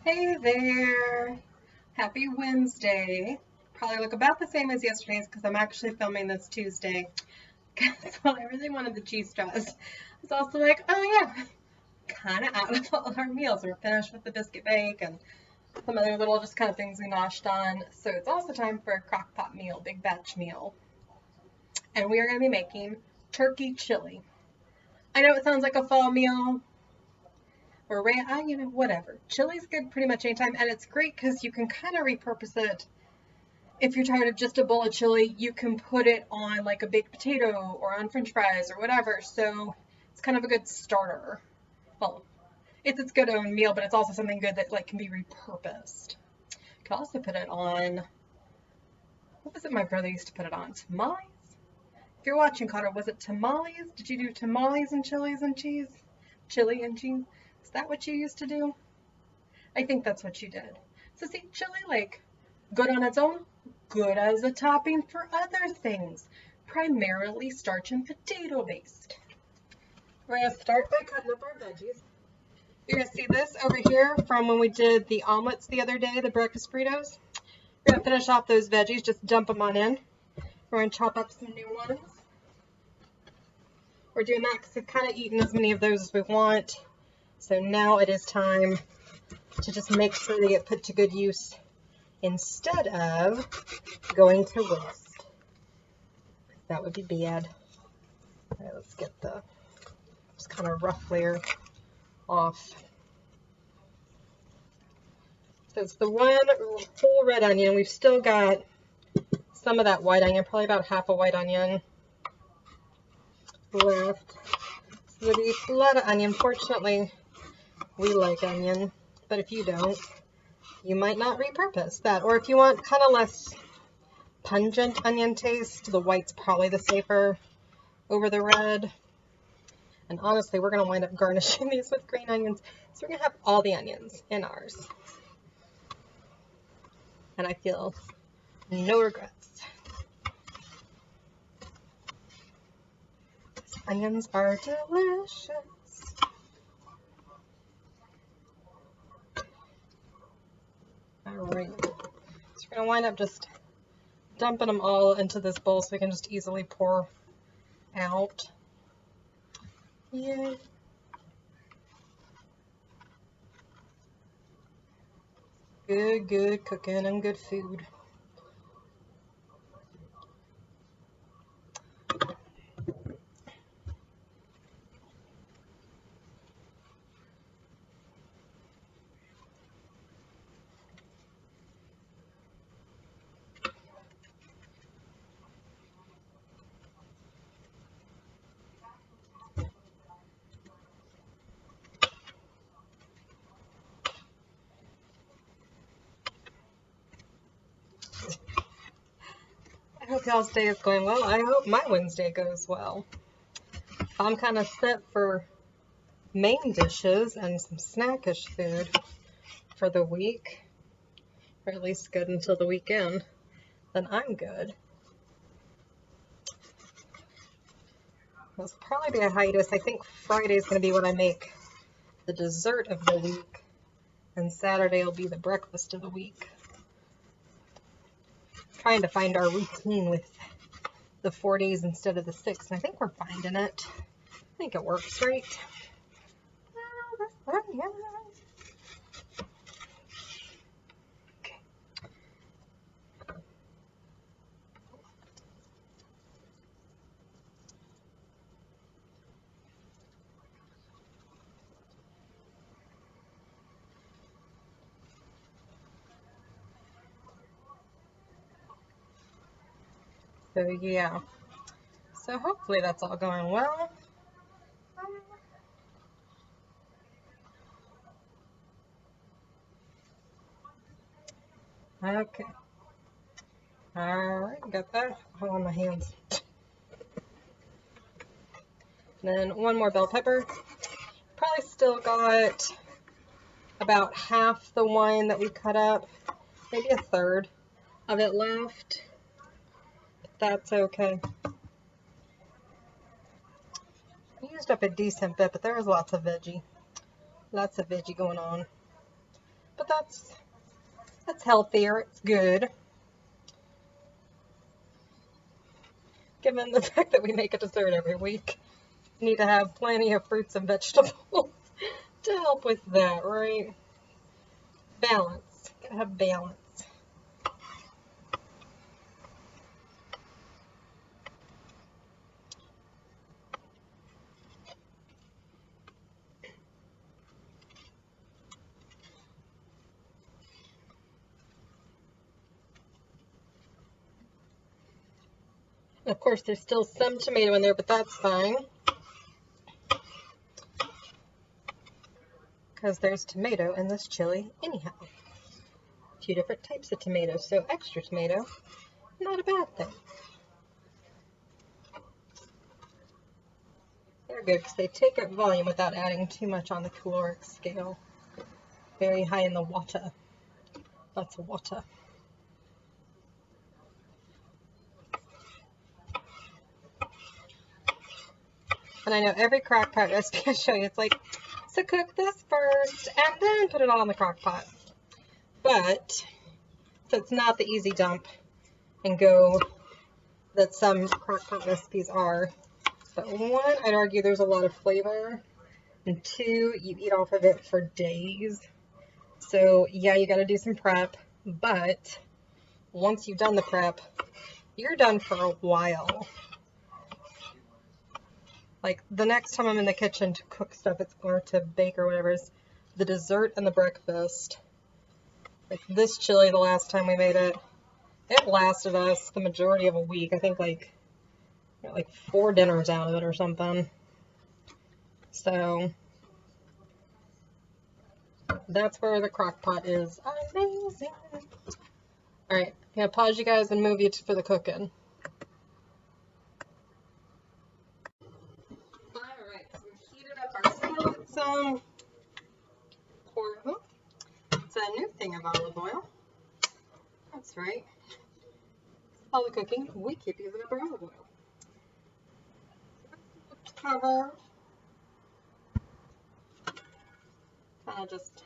Hey there! Happy Wednesday. Probably look about the same as yesterday's because I'm actually filming this Tuesday. Well, I really wanted the cheese straws. I was also like, oh yeah, kind of out of all our meals. We're finished with the biscuit bake and some other little just kind of things we noshed on. So it's also time for a crock pot meal, big batch meal. And we are going to be making turkey chili. I know it sounds like a fall meal, or whatever. Chili's good pretty much anytime, and it's great because you can kind of repurpose it. If you're tired of just a bowl of chili, you can put it on like a baked potato or on French fries or whatever. So it's kind of a good starter. Well, it's its good own meal, but it's also something good that like can be repurposed. You can also put it on, what was it my brother used to put it on? Tamales? If you're watching, Connor, was it tamales? Did you do tamales and chilies and cheese? Chili and cheese? Is that what you used to do? I think that's what you did. So see, chili, like, good on its own, good as a topping for other things, primarily starch and potato based. We're going to start by cutting up our veggies. You're going to see this over here from when we did the omelets the other day, the breakfast burritos. We're going to finish off those veggies, just dump them on in. We're going to chop up some new ones. We're doing that because we've kind of eaten as many of those as we want. So now it is time to just make sure they get put to good use instead of going to waste. That would be bad. All right, let's get the just kind of rough layer off. So it's the one whole red onion. We've still got some of that white onion, probably about half a white onion left. So there'll be a lot of onion. Fortunately, we like onion, but if you don't, you might not repurpose that. Or if you want kind of less pungent onion taste, the white's probably the safer over the red. And honestly, we're going to wind up garnishing these with green onions. So we're going to have all the onions in ours. And I feel no regrets. Onions are delicious. Alright, so we're going to wind up just dumping them all into this bowl so we can just easily pour out. Yay. Good cooking and good food. I hope y'all's day is going well. I hope my Wednesday goes well. I'm kind of set for main dishes and some snackish food for the week, or at least good until the weekend, then I'm good. There'll probably be a hiatus. I think Friday is going to be when I make the dessert of the week, and Saturday will be the breakfast of the week. Trying to find our routine with the 4 days instead of the 6, and I think we're finding it. I think it works, right? Okay. So yeah. So hopefully that's all going well. Okay. Alright, got that all on my hands. Then one more bell pepper. Probably still got about half the wine that we cut up, maybe a third of it left. But that's okay. I used up a decent bit, but there was lots of veggie going on. But that's healthier. It's good. Given the fact that we make a dessert every week, we need to have plenty of fruits and vegetables to help with that, right? Balance. Gotta have balance. Of course, there's still some tomato in there, but that's fine. Because there's tomato in this chili anyhow. Two different types of tomatoes, so extra tomato, not a bad thing. They're good because they take up volume without adding too much on the caloric scale. Very high in the water. Lots of water. And I know every crock pot recipe I show you, it's like, so cook this first and then put it all in the crock pot. But, so it's not the easy dump and go that some crock pot recipes are. But one, I'd argue there's a lot of flavor. And two, you eat off of it for days. So yeah, you gotta do some prep. But once you've done the prep, you're done for a while. Like, the next time I'm in the kitchen to cook stuff, or to bake or whatever, is the dessert and the breakfast. Like, this chili, the last time we made it, it lasted us the majority of a week. I think, like 4 dinners out of it or something. So, that's where the crock pot is amazing. Alright, I'm gonna pause you guys and move you for the cooking. Some pour it's a new thing of olive oil. That's right. All the cooking, we keep using up our olive oil. Cover. Kind of just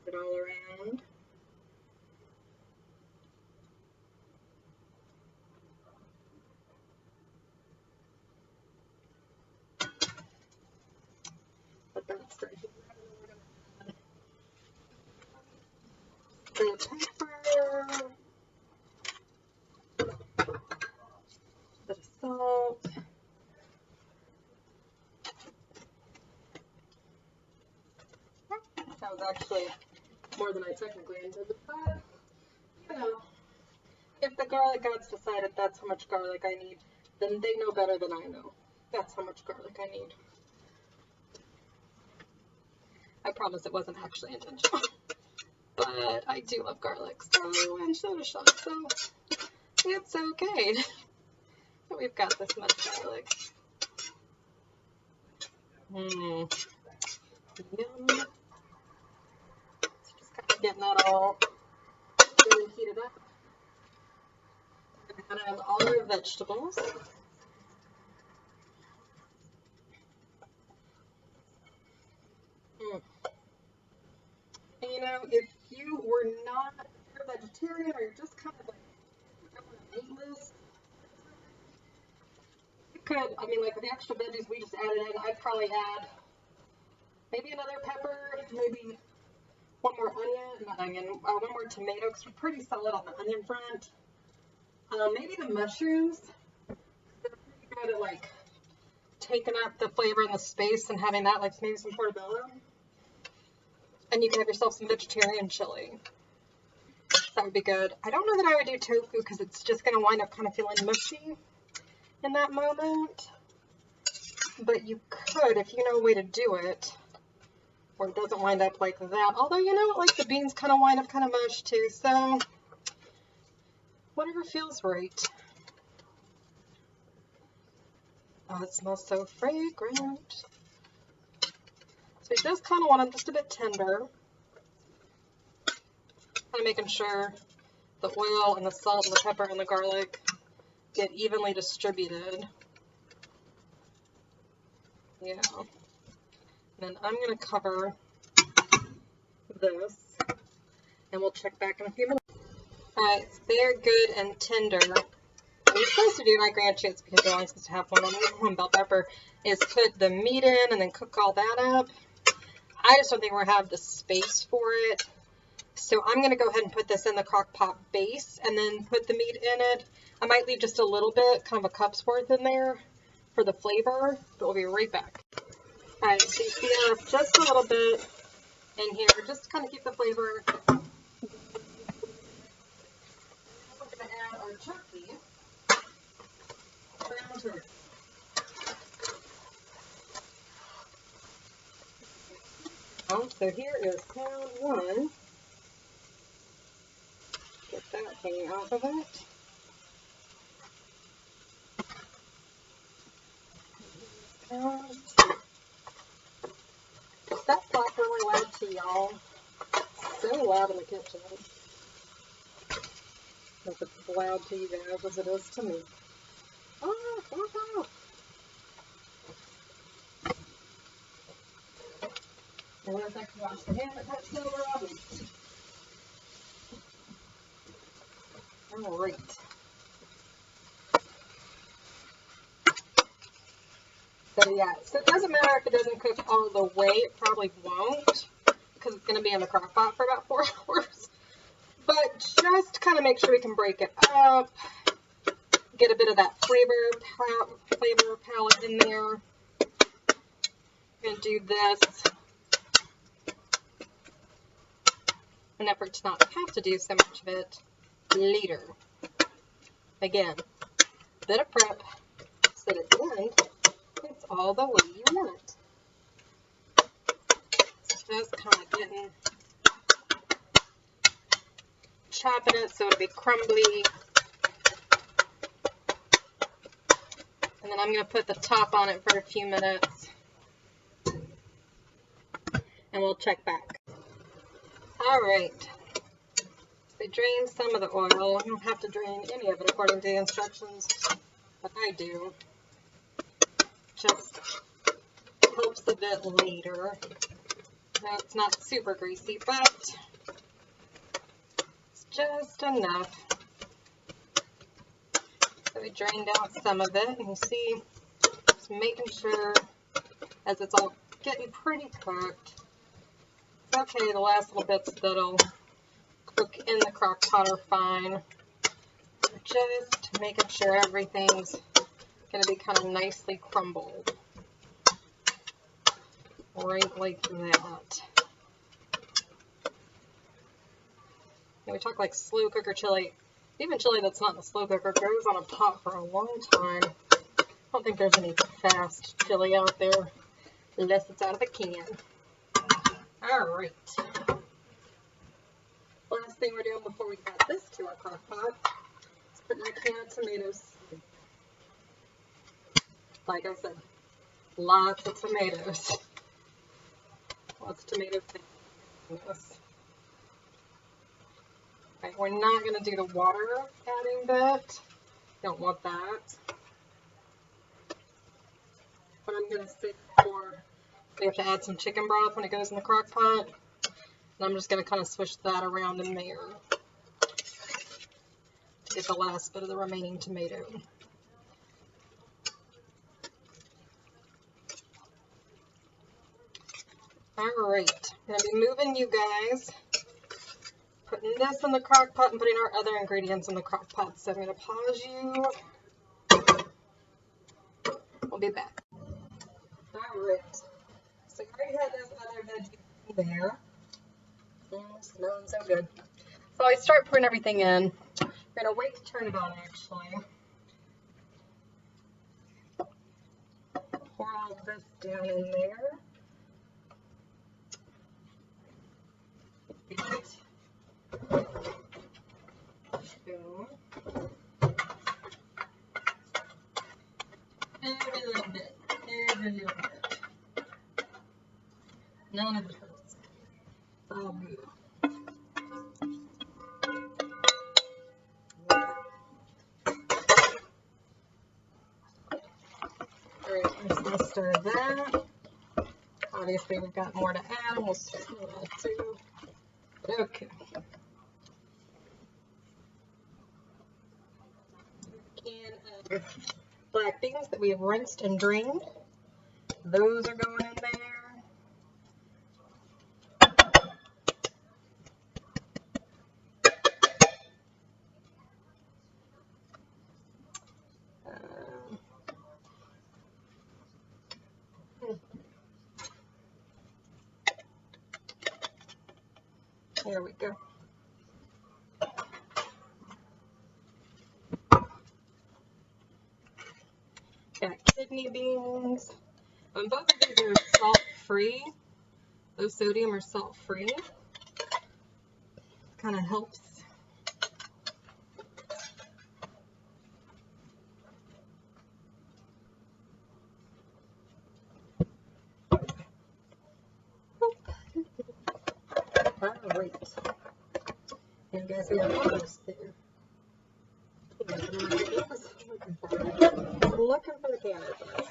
put it all around. But that's right. The pepper, bit of salt, that was actually more than I technically intended, but you know, if the garlic gods decided that's how much garlic I need, then they know better than I know. That's how much garlic I need. I promise it wasn't actually intentional. But I do love garlic, so, and so does Sean, so it's okay that we've got this much garlic. Yum. Just kind of getting that all really heated up. We're gonna add all our vegetables. And you know, if you were not a vegetarian or you're just kind of like meatless, you could, I mean, like with the extra veggies we just added in, I'd probably add maybe another pepper, maybe one more one more tomato, because we're pretty solid on the onion front. Maybe the mushrooms, they're pretty good at like taking up the flavor and the space and having that, like maybe some portobello. And you can have yourself some vegetarian chili. That would be good. I don't know that I would do tofu because it's just going to wind up kind of feeling mushy in that moment. But you could, if you know a way to do it, where it doesn't wind up like that. Although, you know, like the beans kind of wind up kind of mush too. So, whatever feels right. Oh, it smells so fragrant. So you just kind of want them just a bit tender. Kind of making sure the oil and the salt and the pepper and the garlic get evenly distributed. Yeah. And then I'm going to cover this and we'll check back in a few minutes. Alright, so they're good and tender. What you're supposed to do, like ranch chips, because you're only supposed to have one bell pepper, is put the meat in and then cook all that up. I just don't think we're going to have the space for it. So I'm going to go ahead and put this in the crock pot base and then put the meat in it. I might leave just a little bit, kind of a cup's worth in there for the flavor, but we'll be right back. Alright, so you see I left just a little bit in here, just to kind of keep the flavor. We're going to add our turkey. Brown turkey. So here is pound one. Get that hanging off of it. Pound two. Is that properly loud to y'all? So loud in the kitchen. If it's loud to you guys as it is to me. Oh, oh. And let's actually wash the hand that touched over oven. All right. So yeah, so it doesn't matter if it doesn't cook all the way. It probably won't, because it's going to be in the crock pot for about 4 hours. But just kind of make sure we can break it up. Get a bit of that flavor palette in there. I'm going to do this in an effort to not have to do so much of it later. Again, bit of prep so that at the end, it's all the way you want it. It's just kind of getting, chopping it so it'll be crumbly. And then I'm going to put the top on it for a few minutes. And we'll check back. Alright. They drain some of the oil. You don't have to drain any of it according to the instructions, but I do. Just helps a bit later. Now it's not super greasy, but it's just enough. So we drained out some of it, and you see, just making sure as it's all getting pretty cooked. It's okay, the last little bits that'll cook in the crock pot are fine. Just making sure everything's going to be kind of nicely crumbled. Right like that. And we talk like slow cooker chili. Even chili that's not in a slow cooker goes on a pot for a long time. I don't think there's any fast chili out there unless it's out of a can. Alright. Last thing we're doing before we add this to our crock pot is putting a can of tomatoes. Like I said, lots of tomatoes. Lots of tomatoes in this. Okay, we're not going to do the water adding bit. Don't want that. But I'm going to save for, we have to add some chicken broth when it goes in the crock pot. And I'm just going to kind of swish that around in there to get the last bit of the remaining tomato. Alright, I'm going to be moving you guys, putting this in the crock pot and putting our other ingredients in the crock pot. So I'm going to pause you. We'll be back. Alright, so you already had this other veggie in there. Smelling so good. So I start putting everything in. I'm going to wait to turn it on actually. Pour all this down in there. Boom. Every little bit. Every little bit. None of it hurts. It's all good. Alright, I'm just going to stir that. Obviously, we've got more to add. We'll stir that too. Okay. black beans that we have rinsed and drained. Those are going in there. There we go. Got kidney beans. Both of these are salt-free. Those sodium are salt-free. Kind of helps. Alright. And guys, we are almost there. Looking for the can opener.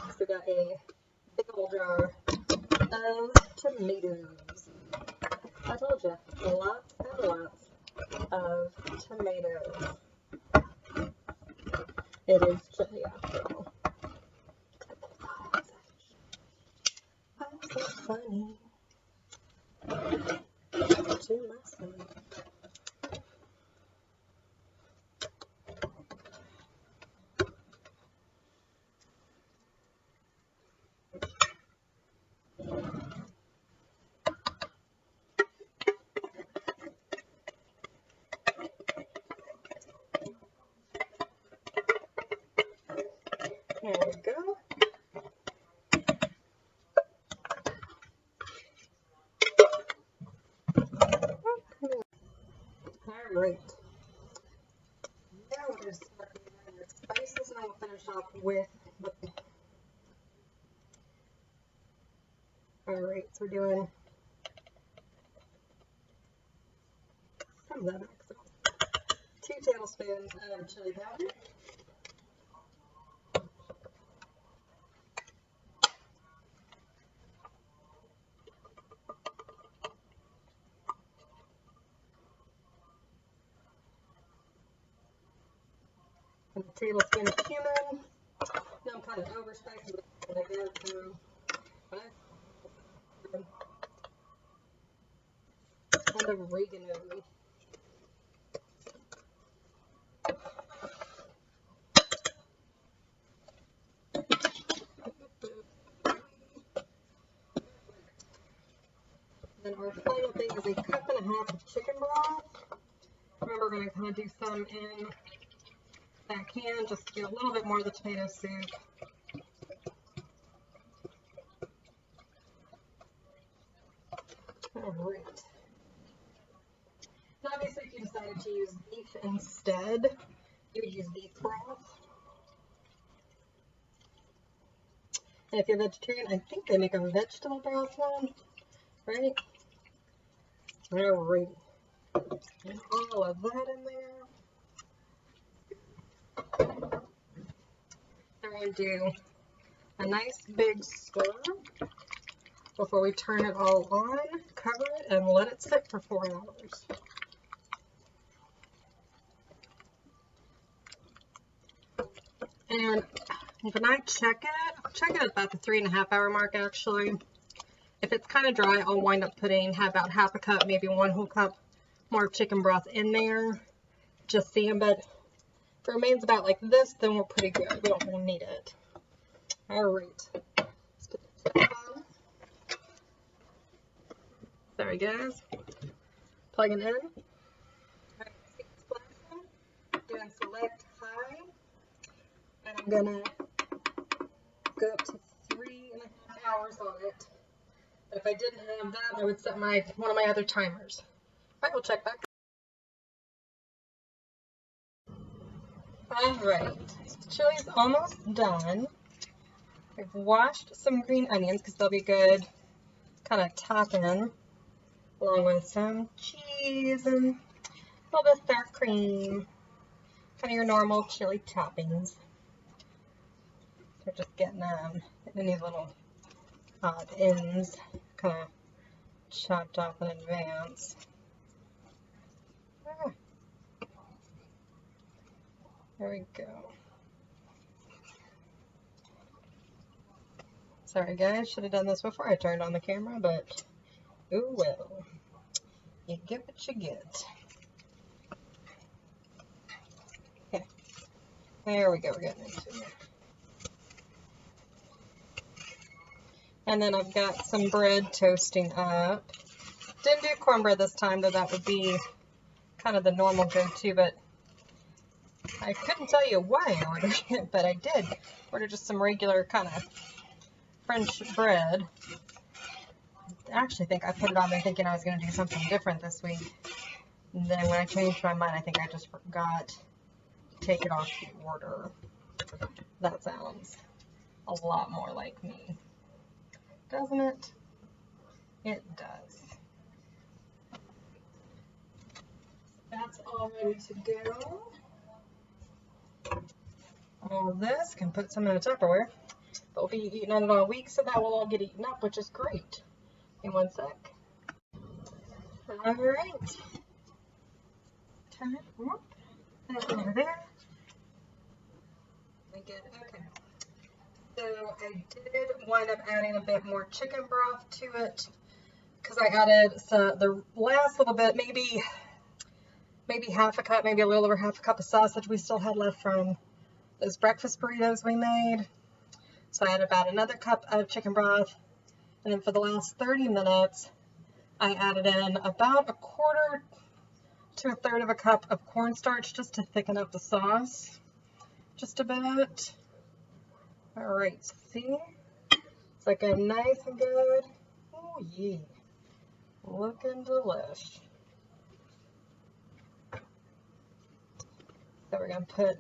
So we got a big old jar of tomatoes. I told you, lots and lots of tomatoes. It is chilly after all. I'm so funny to myself. There we go. Alright. Now we're going to start adding the spices and I will finish off with the... Alright, so we're doing some of that accent. 2 tablespoons of chili powder. And a tablespoon of cumin. Now I'm kind of overspicing it again, so and oregano. Then our final thing is a 1.5 cups of chicken broth. Remember, we're going to kind of do some in that can just to get a little bit more of the tomato soup. Alright. So obviously if you decided to use beef instead, you would use beef broth. And if you're vegetarian, I think they make a vegetable broth one, right? Alright. And all of that in there. Then we're going to do a nice big stir before we turn it all on, cover it, and let it sit for 4 hours. And when I check it at about the 3.5 hour mark actually. If it's kind of dry, I'll wind up putting about 1/2 cup, maybe 1 whole cup more chicken broth in there. Just seeing, but if it remains about like this, then we're pretty good. We don't really need it. Alright. Let's put the tip on. Sorry guys. Plugging in. Alright, doing select high. And I'm gonna go up to 3.5 hours on it. But if I didn't have that, I would set one of my other timers. Alright, we'll check back. Alright, so the chili's almost done. I've washed some green onions because they'll be good kind of topping, along with some cheese and a little bit of sour cream. Kind of your normal chili toppings. We're just getting in these little odd ends, kind of chopped off in advance. There we go. Sorry guys, should have done this before I turned on the camera, but oh well. You get what you get. Okay. There we go, we're getting into it. And then I've got some bread toasting up. Didn't do cornbread this time, though that would be kind of the normal go-to, but I couldn't tell you why I ordered it, but I did order just some regular kind of French bread. I actually think I put it on there thinking I was going to do something different this week. And then when I changed my mind, I think I just forgot to take it off the order. That sounds a lot more like me. Doesn't it? It does. That's all ready to go. All this can put some in a Tupperware. But we'll be eating on it all week, so that will all get eaten up, which is great. In one sec. All right. Turn it. Whoop. That's over there. Okay. So I did wind up adding a bit more chicken broth to it because I added the last little bit, maybe half a cup, maybe a little over half a cup of sausage we still had left from those breakfast burritos we made. So I added about another cup of chicken broth, and then for the last 30 minutes, I added in about a quarter to a third of a cup of cornstarch just to thicken up the sauce just a bit. All right, see? It's looking nice and good. Oh yeah, looking delish. So we're gonna put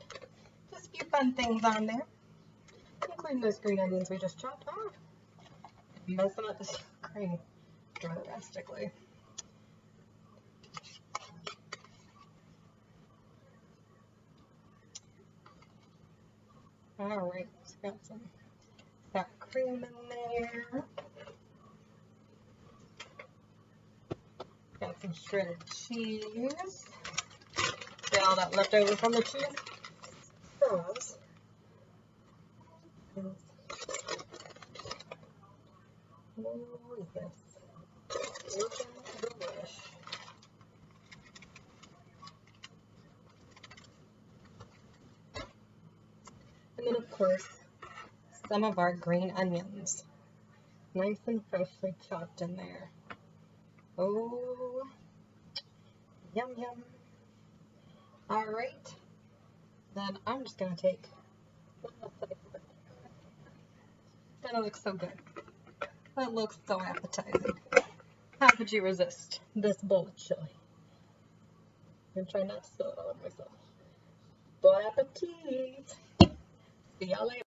just a few fun things on there, including those green onions we just chopped off. Messing up this screen drastically. All right, so got some that cream in there. Got some shredded cheese. Get all that left over from the cheese sauce. Oh yes, looking delish. And then of course, some of our green onions. Nice and freshly chopped in there. Oh, yum yum. All right, then I'm just gonna take one little slice of it. That looks so good. That looks so appetizing. How could you resist this bowl of chili? I'm gonna try not to spill it all over myself. Bon appetit. See y'all later.